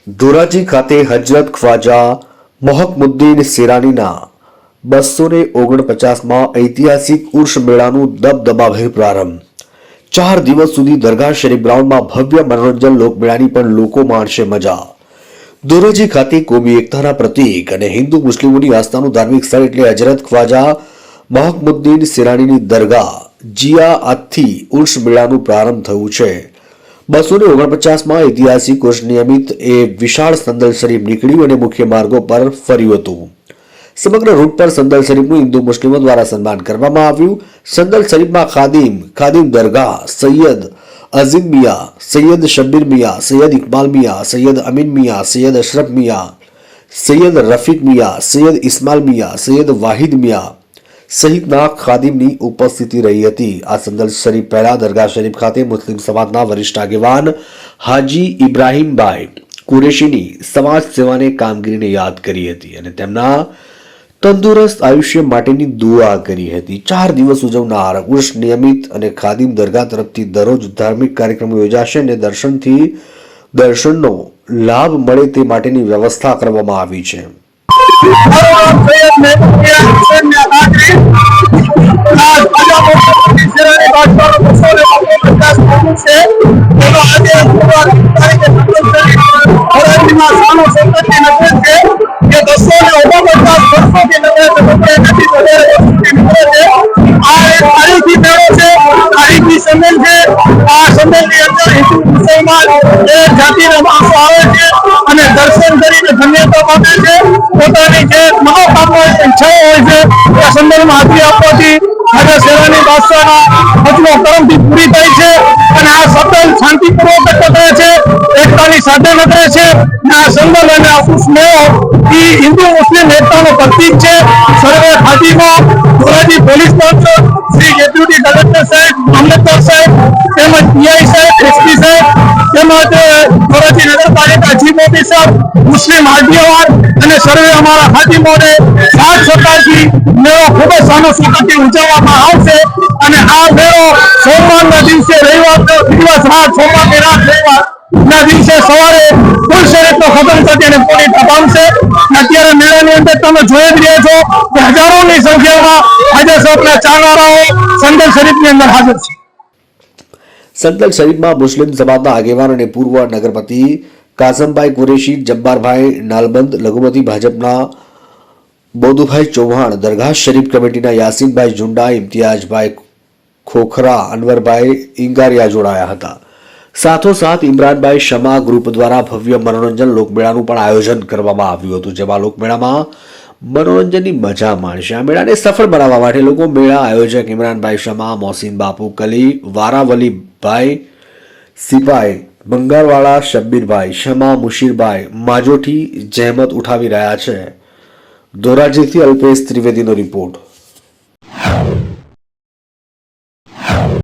ધોરાજી ખાતે હજરત ખ્વાજા મોહમ્મદુદ્દીન સિરાનીના 249માં ઐતિહાસિક ઉર્ષ મેળાનું દબદબાભેર પ્રારંભ। 4 દિવસ સુધી દરગાહ શરીફ ગ્રાઉન્ડમાં ભવ્ય મનોરંજન લોકમેળાની પણ લોકો માણશે મજા। ધોરાજી ખાતે કોમી એકતાના પ્રતીક અને હિન્દુ મુસ્લિમોની આસ્થાનું ધાર્મિક સ્થળ એટલે હજરત ખ્વાજા મોહમ્મદુદ્દીન સિરાનીની દરગાહ જીયા આજથી ઉર્ષ મેળાનું પ્રારંભ થયું છે। 249માં ઐતિહાસિક ઉર્ષ નિયમિત એ વિશાળ સંદલ શરીફ નીકળ્યું અને મુખ્ય માર્ગો પર ફર્યું હતું। સમગ્ર રૂટ પર સંદલ શરીફનું હિન્દુ મુસ્લિમો દ્વારા સન્માન કરવામાં આવ્યું। સંદલ શરીફમાં ખાદિમ દરગાહ સૈયદ અઝીમ મિયા, સૈયદ શબ્બીર મિયા, સૈયદ ઇકબાલ મિયા, સૈયદ અમીન મિયા, સૈયદ અશરફ મિયા, સૈયદ રફીક મિયા, સૈયદ ઇસ્માઇલ મિયા, સૈયદ વાહિદ મિયા સહિતના ખાદિમની ઉપસ્થિતિ રહી હતી। આ સંદલ શરીફ પહેલા દરગાહ શરીફ ખાતે મુસ્લિમ સમાજના વરિષ્ઠ આગેવાન હાજી ઇબ્રાહીમભાઈ કુરેશીની સમાજ સેવાને કામગીરીને યાદ કરી હતી અને તેમના તંદુરસ્ત આયુષ્ય માટેની દુઆ કરી હતી। 4 દિવસ ઉજવનાર ઉર્ષ નિયમિત અને ખાદિમ દરગાહ તરફથી દરરોજ ધાર્મિક કાર્યક્રમો યોજાશે અને દર્શનનો લાભ મળે તે માટેની વ્યવસ્થા કરવામાં આવી છે। દર્શન કરીને ધન્યતા પામે છે। પોતાની જે મનોકામના ઈચ્છાઓ હોય છે એ સંદર્ભમાં હાજરી આપવાથી ખાજા સેવાની બાદશાહના હજનો કરમથી પૂરી થાય છે અને આ સતત શાંતિપૂર્વક કરે છે, એકતાની સાધન કરે છે। આ સંદલ અને આખું સ્નેહ એ હિન્દુ મુસ્લિમ એકતાનું પ્રતીક છે। સર્વે ખાદીમો, ધોરાજી પોલીસ તંત્ર, શ્રી ડેપ્યુટી કલેક્ટર સાહેબ, મામલતદાર સાહેબ તેમજ પીઆઈ સાહેબ, એસપી સાહેબ તેમજ ધોરાજી નગરપાલિકા ચીફ ઓફિસર, મુસ્લિમ આગેવાન અને સર્વે અમારા ખાદીમોને સાથ સહકારથી મેળો ખૂબ જ સાનુકૂળથી ઉજવવામાં આવશે અને આ મેળો સોમવારના દિવસે રવિવારનો દિવસ રાત સોમવારની રાત રવિવારના દિવસે સવારે ફૂલ શરીફનો ખતમ થતી અને પૂરી પામશે। અત્યારે મેળાની અંદર તમે જોઈ જ રહ્યા છો કે હજારોની સંખ્યામાં આજે સૌના ચાહનારાઓ સંદલ શરીફની અંદર હાજર છે। સંદલ શરીફમાં મુસ્લિમ સમાજના આગેવાન અને પૂર્વ નગરપતિ કાસમભાઈ કુરેશી, જબ્બારભાઈ નાલબંદ, લઘુમતી ભાજપના બોધુભાઈ ચૌહાણ, દરગાહ શરીફ કમિટીના યાસીનભાઈ ઝુંડા, ઇમ્તિયાઝભાઈ ખોખરા, અનવરભાઈ ઇંગારિયા જોડાયા હતા। સાથોસાથ ઇમરાનભાઈ શમા ગ્રુપ દ્વારા ભવ્ય મનોરંજન લોકમેળાનું પણ આયોજન કરવામાં આવ્યું હતું, જેમાં લોકમેળામાં મનોરંજનની મજા માણશે। આ મેળાને સફળ બનાવવા માટે લોકો મેળા આયોજક ઇમરાનભાઈ શમા, મોહસિન બાપુ કલી, વારાવલીભાઈ સિપાઈ, બંગારવાળા શબ્બીરભાઈ શમા, મુશીરભાઈ માજોઠી જહેમત ઉઠાવી રહ્યા છે। ધોરાજીથી અલ્પેશ ત્રિવેદીનો રિપોર્ટ।